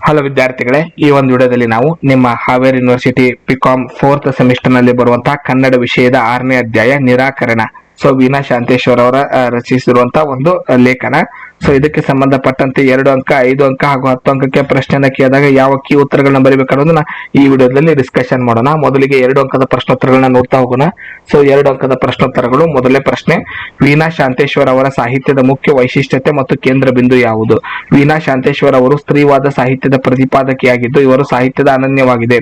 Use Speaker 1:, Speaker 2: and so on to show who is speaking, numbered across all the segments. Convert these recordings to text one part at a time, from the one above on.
Speaker 1: Hello ವಿದ್ಯಾರ್ಥಿಗಳೇ, ಈ ಒಂದು ವಿಡಿಯೋದಲ್ಲಿ ನಾವು ನಿಮ್ಮ ಹಾವೇರಿ ಯೂನಿವರ್ಸಿಟಿ ಪಿಕಾಮ್ 4th ಸೆಮಿಸ್ಟರ್ ನಲ್ಲಿ ಬರುವಂತಹ ಕನ್ನಡ ವಿಷಯದ 6ನೇ ಅಧ್ಯಾಯ ನಿರಾಕರಣ. ವೀಣಾ ಶಾಂತೇಶ್ವರ್ ಅವರ ರಚಿಸಿರುವಂತಹ ಒಂದು ಲೇಖನ. ಇದಕ್ಕೆ ಸಂಬಂಧಪಟ್ಟಂತೆ 2 ಅಂಕ, 5 ಅಂಕ ಹಾಗೂ 10 ಅಂಕಕ್ಕೆ ಪ್ರಶ್ನೆಯನ್ನ ಕೇಳಿದಾಗ ಯಾವ ಕೀ ಉತ್ತರಗಳನ್ನ ಬರೀಬೇಕನ್ನೋದನ್ನ ಈ ವಿಡಿಯೋದಲ್ಲಿ ಡಿಸ್ಕಷನ್ ಮಾಡೋಣ. ಮೊದಲಿಗೆ 2 ಅಂಕದ ಪ್ರಶ್ನೋತ್ತರಗಳನ್ನ ನೋಡ್ತಾ ಹೋಗೋಣ. 2 ಅಂಕದ ಪ್ರಶ್ನೋತ್ತರಗಳು. ಮೊದಲನೇ ಪ್ರಶ್ನೆ, ವೀಣಾ ಶಾಂತೇಶ್ವರ್ ಅವರ ಸಾಹಿತ್ಯದ ಮುಖ್ಯ ವೈಶಿಷ್ಟ್ಯತೆ ಮತ್ತು ಕೇಂದ್ರ ಬಿಂದು ಯಾವುದು? ವೀಣಾ ಶಾಂತೇಶ್ವರ್ ಅವರು ಸ್ತ್ರೀವಾದ ಸಾಹಿತ್ಯದ ಪ್ರತಿಪಾದಕಿಯಾಗಿದ್ದು ಇವರು ಸಾಹಿತ್ಯದ ಅನನ್ಯವಾಗಿದೆ.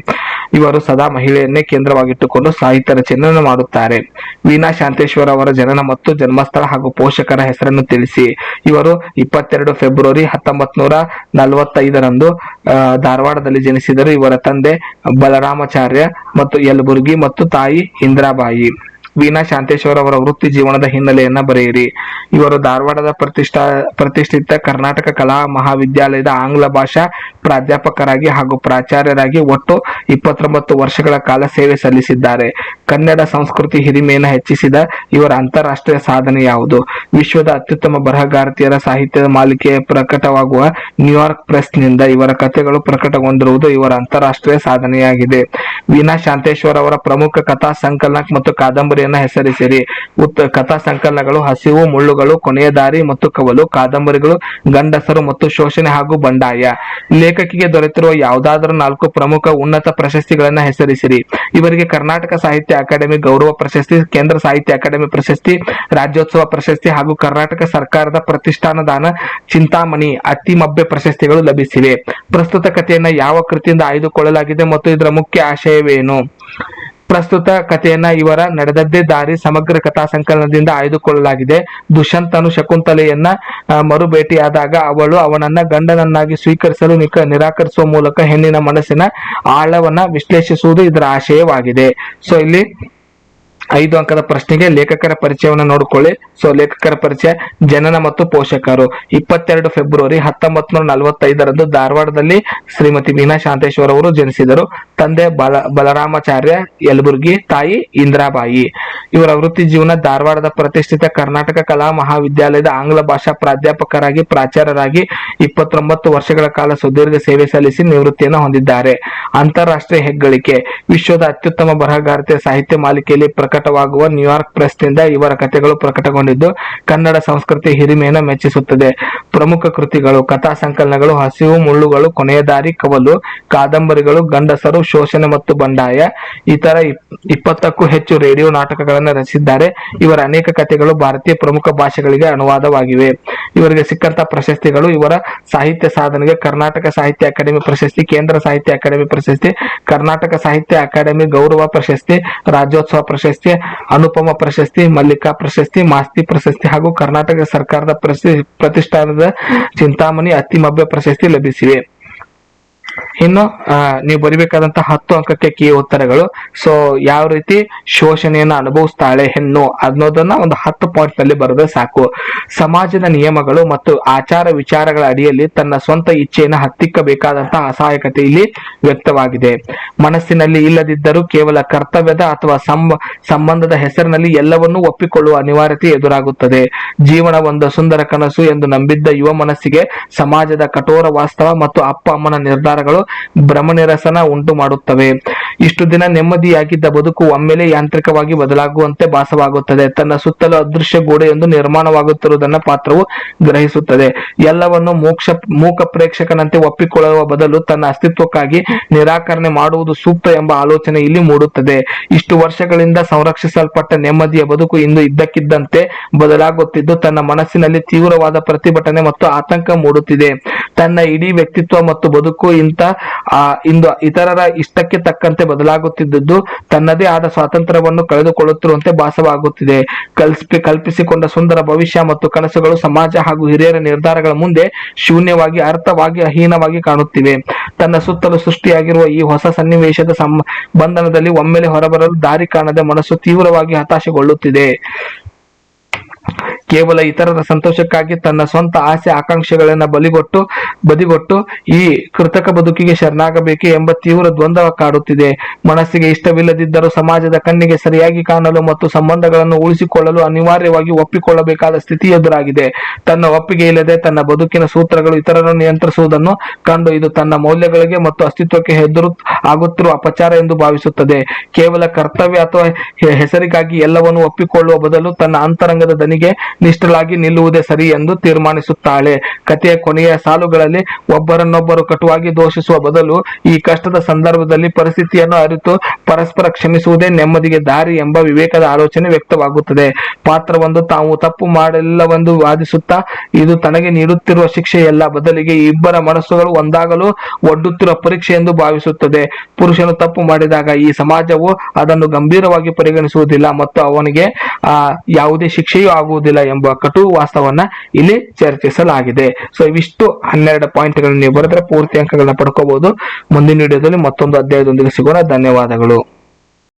Speaker 1: ಇವರು ಸದಾ ಮಹಿಳೆಯನ್ನೇ ಕೇಂದ್ರವಾಗಿಟ್ಟುಕೊಂಡು ಸಾಹಿತ್ಯ ರಚನೆಯನ್ನು ಮಾಡುತ್ತಾರೆ. ವೀಣಾ ಶಾಂತೇಶ್ವರ್ ಅವರ ಜನನ ಮತ್ತು ಜನ್ಮಸ್ಥಳ ಹಾಗೂ ಪೋಷಕರ ಹೆಸರನ್ನು ತಿಳಿಸಿ. ಇವರು 22 ಫೆಬ್ರವರಿ 1945 ಧಾರವಾಡದಲ್ಲಿ ಜನಿಸಿದರು. ಇವರ ತಂದೆ ಬಲರಾಮಾಚಾರ್ಯ ಮತ್ತು ಯಲಬುರ್ಗಿ ಮತ್ತು ತಾಯಿ ಇಂದ್ರಾಬಾಯಿ. ವೀಣಾ ಶಾಂತೇಶ್ವರ್ ಅವರ ವೃತ್ತಿ ಜೀವನದ ಹಿನ್ನೆಲೆಯನ್ನ ಬರೆಯಿರಿ. ಇವರು ಧಾರವಾಡದ ಪ್ರತಿಷ್ಠಿತ ಕರ್ನಾಟಕ ಕಲಾ ಮಹಾವಿದ್ಯಾಲಯದ ಆಂಗ್ಲ ಭಾಷಾ ಪ್ರಾಧ್ಯಾಪಕರಾಗಿ ಹಾಗೂ ಪ್ರಾಚಾರ್ಯರಾಗಿ ಒಟ್ಟು 29 ವರ್ಷಗಳ ಕಾಲ ಸೇವೆ ಸಲ್ಲಿಸಿದ್ದಾರೆ. ಕನ್ನಡ ಸಂಸ್ಕೃತಿ ಹಿರಿಮೆಯನ್ನು ಹೆಚ್ಚಿಸಿದ ಇವರ ಅಂತಾರಾಷ್ಟ್ರೀಯ ಸಾಧನೆ ಯಾವುದು? ವಿಶ್ವದ ಅತ್ಯುತ್ತಮ ಬರಹಗಾರ್ತಿಯರ ಸಾಹಿತ್ಯದ ಮಾಲಿಕೆ ಪ್ರಕಟವಾಗುವ ನ್ಯೂಯಾರ್ಕ್ ಪ್ರೆಸ್ ನಿಂದ ಇವರ ಕಥೆಗಳು ಪ್ರಕಟಗೊಂಡಿರುವುದು ಇವರ ಅಂತಾರಾಷ್ಟ್ರೀಯ ಸಾಧನೆಯಾಗಿದೆ. ವೀಣಾ ಶಾಂತೇಶ್ವರ್ ಅವರ ಪ್ರಮುಖ ಕಥಾ ಸಂಕಲನ ಮತ್ತು ಕಾದಂಬರಿಯನ್ನ ಹೆಸರಿಸಿರಿ. ಕಥಾ ಸಂಕಲನಗಳು ಹಸಿವು, ಮುಳ್ಳುಗಳು, ಕೊನೆಯ ದಾರಿ ಮತ್ತು ಕವಲು. ಕಾದಂಬರಿಗಳು ಗಂಡಸರು ಮತ್ತು ಶೋಷಣೆ ಹಾಗೂ ಬಂಡಾಯ. ಲೇಖಕಿಗೆ ದೊರೆತಿರುವ ಯಾವುದಾದರೂ 4 ಪ್ರಮುಖ ಉನ್ನತ ಪ್ರಶಸ್ತಿಗಳನ್ನ ಹೆಸರಿಸಿರಿ. ಇವರಿಗೆ ಕರ್ನಾಟಕ ಸಾಹಿತ್ಯ ಅಕಾಡೆಮಿ ಗೌರವ ಪ್ರಶಸ್ತಿ, ಕೇಂದ್ರ ಸಾಹಿತ್ಯ ಅಕಾಡೆಮಿ ಪ್ರಶಸ್ತಿ, ರಾಜ್ಯೋತ್ಸವ ಪ್ರಶಸ್ತಿ ಹಾಗೂ ಕರ್ನಾಟಕ ಸರ್ಕಾರದ ಪ್ರತಿಷ್ಠಾನದಾನ ಚಿಂತಾಮಣಿ ಅತ್ತಿಮಬ್ಬೆ ಪ್ರಶಸ್ತಿಗಳು ಲಭಿಸಿವೆ. ಪ್ರಸ್ತುತ ಕಥೆಯನ್ನ ಯಾವ ಕೃತಿಯಿಂದ ಆಯ್ದುಕೊಳ್ಳಲಾಗಿದೆ ಮತ್ತು ಇದರ ಮುಖ್ಯ ಆಶಯವೇನು? ಪ್ರಸ್ತುತ ಕಥೆಯನ್ನ ಇವರ ನಡೆದದ್ದೇ ದಾರಿ ಸಮಗ್ರ ಕಥಾ ಸಂಕಲನದಿಂದ ಆಯ್ದುಕೊಳ್ಳಲಾಗಿದೆ. ದುಷ್ಯಂತನು ಶಕುಂತಲೆಯನ್ನ ಮರುಭೇಟಿಯಾದಾಗ ಅವಳು ಅವನನ್ನ ಗಂಡನನ್ನಾಗಿ ಸ್ವೀಕರಿಸಲು ನಿರಾಕರಿಸುವ ಮೂಲಕ ಹೆಣ್ಣಿನ ಮನಸ್ಸಿನ ಆಳವನ್ನ ವಿಶ್ಲೇಷಿಸುವುದು ಇದರ ಆಶಯವಾಗಿದೆ. ಇಲ್ಲಿ 5 ಅಂಕದ ಪ್ರಶ್ನೆಗೆ ಲೇಖಕರ ಪರಿಚಯವನ್ನು ನೋಡಿಕೊಳ್ಳಿ. ಲೇಖಕರ ಪರಿಚಯ: ಜನನ ಮತ್ತು ಪೋಷಕರು. 22 ಫೆಬ್ರವರಿ 1945 ಧಾರವಾಡದಲ್ಲಿ ಶ್ರೀಮತಿ ವೀಣಾ ಶಾಂತೇಶ್ವರ್ ಅವರು ಜನಿಸಿದರು. ತಂದೆ ಬಲರಾಮಾಚಾರ್ಯ ಯಲಬುರ್ಗಿ, ತಾಯಿ ಇಂದ್ರಾಬಾಯಿ. ಇವರ ವೃತ್ತಿ ಜೀವನ: ಧಾರವಾಡದ ಪ್ರತಿಷ್ಠಿತ ಕರ್ನಾಟಕ ಕಲಾ ಮಹಾವಿದ್ಯಾಲಯದ ಆಂಗ್ಲ ಭಾಷಾ ಪ್ರಾಧ್ಯಾಪಕರಾಗಿ ಪ್ರಾಚಾರ್ಯರಾಗಿ 29 ವರ್ಷಗಳ ಕಾಲ ಸುದೀರ್ಘ ಸೇವೆ ಸಲ್ಲಿಸಿ ನಿವೃತ್ತಿಯನ್ನು ಹೊಂದಿದ್ದಾರೆ. ಅಂತಾರಾಷ್ಟ್ರೀಯ ಹೆಗ್ಗಳಿಕೆ: ವಿಶ್ವದ ಅತ್ಯುತ್ತಮ ಬರಹಗಾರ್ತಿಯ ಸಾಹಿತ್ಯ ಮಾಲಿಕೆಯಲ್ಲಿ ಪ್ರಕಟವಾಗುವ ನ್ಯೂಯಾರ್ಕ್ ಪ್ರೆಸ್ ನಿಂದ ಇವರ ಕಥೆಗಳು ಪ್ರಕಟಗೊಂಡಿದ್ದು ಕನ್ನಡ ಸಂಸ್ಕೃತಿ ಹಿರಿಮೆಯನ್ನು ಮೆಚ್ಚಿಸುತ್ತದೆ. ಪ್ರಮುಖ ಕೃತಿಗಳು: ಕಥಾ ಸಂಕಲನಗಳು ಹಸಿವು, ಮುಳ್ಳುಗಳು, ಕೊನೆಯ ದಾರಿ, ಕವಲು. ಕಾದಂಬರಿಗಳು ಗಂಡಸರು, ಶೋಷಣೆ ಮತ್ತು ಬಂಡಾಯ. ಇತರ 20ಕ್ಕೂ ಹೆಚ್ಚು ರೇಡಿಯೋ ನಾಟಕಗಳನ್ನು ರಚಿಸಿದ್ದಾರೆ. ಇವರ ಅನೇಕ ಕಥೆಗಳು ಭಾರತೀಯ ಪ್ರಮುಖ ಭಾಷೆಗಳಿಗೆ ಅನುವಾದವಾಗಿವೆ. ಇವರಿಗೆ ಸಿಕ್ಕಂತಹ ಪ್ರಶಸ್ತಿಗಳು: ಇವರ ಸಾಹಿತ್ಯ ಸಾಧನೆಗೆ ಕರ್ನಾಟಕ ಸಾಹಿತ್ಯ ಅಕಾಡೆಮಿ ಪ್ರಶಸ್ತಿ, ಕೇಂದ್ರ ಸಾಹಿತ್ಯ ಅಕಾಡೆಮಿ ಪ್ರಶಸ್ತಿ, ಕರ್ನಾಟಕ ಸಾಹಿತ್ಯ ಅಕಾಡೆಮಿ ಗೌರವ ಪ್ರಶಸ್ತಿ, ರಾಜ್ಯೋತ್ಸವ ಪ್ರಶಸ್ತಿ, ಅನುಪಮ ಪ್ರಶಸ್ತಿ, ಮಲ್ಲಿಕಾ ಪ್ರಶಸ್ತಿ, ಮಾಸ್ತಿ ಪ್ರಶಸ್ತಿ ಹಾಗೂ ಕರ್ನಾಟಕ ಸರ್ಕಾರದ ಪ್ರತಿಷ್ಠಾನದ ಚಿಂತಾಮಣಿ ಅತ್ತಿಮಬ್ಬೆ ಪ್ರಶಸ್ತಿ ಲಭಿಸಿವೆ. ಇನ್ನು ನೀವು ಬರಿಬೇಕಾದಂತಹ 10 ಅಂಕಕ್ಕೆ ಕೀ ಉತ್ತರಗಳು. ಯಾವ ರೀತಿ ಶೋಷಣೆಯನ್ನು ಅನುಭವಿಸ್ತಾಳೆ ಹೆಣ್ಣು ಅನ್ನೋದನ್ನ ಒಂದು 10 ಪಾಯಿಂಟ್ ನಲ್ಲಿ ಬರೆದ್ರೆ ಸಾಕು. ಸಮಾಜದ ನಿಯಮಗಳು ಮತ್ತು ಆಚಾರ ವಿಚಾರಗಳ ಅಡಿಯಲ್ಲಿ ತನ್ನ ಸ್ವಂತ ಇಚ್ಛೆಯನ್ನು ಹತ್ತಿಕ್ಕಬೇಕಾದಂತಹ ಅಸಹಾಯಕತೆ ಇಲ್ಲಿ ವ್ಯಕ್ತವಾಗಿದೆ. ಮನಸ್ಸಿನಲ್ಲಿ ಇಲ್ಲದಿದ್ದರೂ ಕೇವಲ ಕರ್ತವ್ಯದ ಅಥವಾ ಸಂಬಂಧದ ಹೆಸರಿನಲ್ಲಿ ಎಲ್ಲವನ್ನೂ ಒಪ್ಪಿಕೊಳ್ಳುವ ಅನಿವಾರ್ಯತೆ ಎದುರಾಗುತ್ತದೆ. ಜೀವನ ಒಂದು ಸುಂದರ ಕನಸು ಎಂದು ನಂಬಿದ್ದ ಯುವ ಮನಸ್ಸಿಗೆ ಸಮಾಜದ ಕಠೋರ ವಾಸ್ತವ ಮತ್ತು ಅಪ್ಪ ಅಮ್ಮನ ನಿರ್ಧಾರಗಳು ಭ್ರಮನಿರಸನ ಉಂಟು ಮಾಡುತ್ತವೆ. ಇಷ್ಟು ದಿನ ನೆಮ್ಮದಿಯಾಗಿದ್ದ ಬದುಕು ಒಮ್ಮೆಲೆ ಯಾಂತ್ರಿಕವಾಗಿ ಬದಲಾಗುವಂತೆ ಭಾಸವಾಗುತ್ತದೆ. ತನ್ನ ಸುತ್ತಲೂ ಅದೃಶ್ಯ ಗೋಡೆಯೊಂದು ನಿರ್ಮಾಣವಾಗುತ್ತಿರುವುದನ್ನು ಪಾತ್ರವು ಗ್ರಹಿಸುತ್ತದೆ. ಎಲ್ಲವನ್ನು ಮೂಕ ಪ್ರೇಕ್ಷಕನಂತೆ ಒಪ್ಪಿಕೊಳ್ಳುವ ಬದಲು ತನ್ನ ಅಸ್ತಿತ್ವಕ್ಕಾಗಿ ನಿರಾಕರಣೆ ಮಾಡುವುದು ಸೂಕ್ತ ಎಂಬ ಆಲೋಚನೆ ಇಲ್ಲಿ ಮೂಡುತ್ತದೆ. ಇಷ್ಟು ವರ್ಷಗಳಿಂದ ಸಂರಕ್ಷಿಸಲ್ಪಟ್ಟ ನೆಮ್ಮದಿಯ ಬದುಕು ಇಂದು ಇದ್ದಕ್ಕಿದ್ದಂತೆ ಬದಲಾಗುತ್ತಿದ್ದು ತನ್ನ ಮನಸ್ಸಿನಲ್ಲಿ ತೀವ್ರವಾದ ಪ್ರತಿಭಟನೆ ಮತ್ತು ಆತಂಕ ಮೂಡುತ್ತಿದೆ. ತನ್ನ ಇಡೀ ವ್ಯಕ್ತಿತ್ವ ಮತ್ತು ಬದುಕು ಇಂದು ಇತರರ ಇಷ್ಟಕ್ಕೆ ತಕ್ಕಂತೆ ಬದಲಾಗುತ್ತಿದ್ದು ತನ್ನದೇ ಆದ ಸ್ವಾತಂತ್ರ್ಯವನ್ನು ಕಳೆದುಕೊಳ್ಳುತ್ತಿರುವಂತೆ ಭಾಸವಾಗುತ್ತಿದೆ. ಕಲ್ಪಿಸಿಕೊಂಡ ಸುಂದರ ಭವಿಷ್ಯ ಮತ್ತು ಕನಸುಗಳು ಸಮಾಜ ಹಾಗೂ ಹಿರಿಯರ ನಿರ್ಧಾರಗಳ ಮುಂದೆ ಶೂನ್ಯವಾಗಿ, ಅರ್ಥವಾಗಿ, ಅಹೀನವಾಗಿ ಕಾಣುತ್ತಿವೆ. ತನ್ನ ಸುತ್ತಲೂ ಸೃಷ್ಟಿಯಾಗಿರುವ ಈ ಹೊಸ ಸನ್ನಿವೇಶದ ಬಂಧನದಲ್ಲಿ ಒಮ್ಮೆಲೆ ಹೊರಬರಲು ದಾರಿ ಕಾಣದೆ ಮನಸ್ಸು ತೀವ್ರವಾಗಿ ಹತಾಶೆಗೊಳ್ಳುತ್ತಿದೆ. ಕೇವಲ ಇತರರ ಸಂತೋಷಕ್ಕಾಗಿ ತನ್ನ ಸ್ವಂತ ಆಸೆ ಆಕಾಂಕ್ಷೆಗಳನ್ನ ಬದಿಗೊಟ್ಟು ಈ ಕೃತಕ ಬದುಕಿಗೆ ಶರಣಾಗಬೇಕು ಎಂಬ ತೀವ್ರ ದ್ವಂದ್ವ ಕಾಡುತ್ತಿದೆ. ಮನಸ್ಸಿಗೆ ಇಷ್ಟವಿಲ್ಲದಿದ್ದರೂ ಸಮಾಜದ ಕಣ್ಣಿಗೆ ಸರಿಯಾಗಿ ಕಾಣಲು ಮತ್ತು ಸಂಬಂಧಗಳನ್ನು ಉಳಿಸಿಕೊಳ್ಳಲು ಅನಿವಾರ್ಯವಾಗಿ ಒಪ್ಪಿಕೊಳ್ಳಬೇಕಾದ ಸ್ಥಿತಿ ಎದುರಾಗಿದೆ. ತನ್ನ ಒಪ್ಪಿಗೆ ಇಲ್ಲದೆ ತನ್ನ ಬದುಕಿನ ಸೂತ್ರಗಳು ಇತರರನ್ನು ನಿಯಂತ್ರಿಸುವುದನ್ನು ಕಂಡು ಇದು ತನ್ನ ಮೌಲ್ಯಗಳಿಗೆ ಮತ್ತು ಅಸ್ತಿತ್ವಕ್ಕೆ ಆಗುತ್ತಿರುವ ಅಪಚಾರ ಎಂದು ಭಾವಿಸುತ್ತದೆ. ಕೇವಲ ಕರ್ತವ್ಯ ಅಥವಾ ಹೆಸರಿಗಾಗಿ ಎಲ್ಲವನ್ನು ಒಪ್ಪಿಕೊಳ್ಳುವ ಬದಲು ತನ್ನ ಅಂತರಂಗದ ದನಿಗೆ ನಿಷ್ಠಳಾಗಿ ನಿಲ್ಲುವುದೇ ಸರಿ ಎಂದು ತೀರ್ಮಾನಿಸುತ್ತಾಳೆ. ಕಥೆಯ ಕೊನೆಯ ಸಾಲುಗಳಲ್ಲಿ ಒಬ್ಬರನ್ನೊಬ್ಬರು ಕಟುವಾಗಿ ದೂಷಿಸುವ ಬದಲು ಈ ಕಷ್ಟದ ಸಂದರ್ಭದಲ್ಲಿ ಪರಿಸ್ಥಿತಿಯನ್ನು ಅರಿತು ಪರಸ್ಪರ ಕ್ಷಮಿಸುವುದೇ ನೆಮ್ಮದಿಗೆ ದಾರಿ ಎಂಬ ವಿವೇಕದ ಆಲೋಚನೆ ವ್ಯಕ್ತವಾಗುತ್ತದೆ. ಪಾತ್ರವೊಂದು ತಾವು ತಪ್ಪು ಮಾಡಿಲ್ಲವೆಂದು ವಾದಿಸುತ್ತಾ ಇದು ತನಗೆ ನೀಡುತ್ತಿರುವ ಶಿಕ್ಷೆಯಲ್ಲ, ಬದಲಿಗೆ ಇಬ್ಬರ ಮನಸ್ಸುಗಳು ಒಂದಾಗಲು ಒಡ್ಡುತ್ತಿರುವ ಪರೀಕ್ಷೆ ಎಂದು ಭಾವಿಸುತ್ತದೆ. ಪುರುಷನು ತಪ್ಪು ಮಾಡಿದಾಗ ಈ ಸಮಾಜವು ಅದನ್ನು ಗಂಭೀರವಾಗಿ ಪರಿಗಣಿಸುವುದಿಲ್ಲ ಮತ್ತು ಅವನಿಗೆ ಯಾವುದೇ ಶಿಕ್ಷೆಯೂ ಆಗುವುದಿಲ್ಲ ಎಂಬ ಕಟು ವಾಸ್ತವನ್ನ ಇಲ್ಲಿ ಚರ್ಚಿಸಲಾಗಿದೆ. ಸೊ ಇವಿಷ್ಟು 12 ಪಾಯಿಂಟ್ಗಳನ್ನು ನೀವು ಬರೆದ್ರೆ ಪೂರ್ತಿ ಅಂಕಗಳನ್ನ ಪಡ್ಕೋಬಹುದು. ಮುಂದಿನ ವಿಡಿಯೋದಲ್ಲಿ ಮತ್ತೊಂದು ಅಧ್ಯಾಯದೊಂದಿಗೆ ಸಿಗೋಣ. ಧನ್ಯವಾದಗಳು.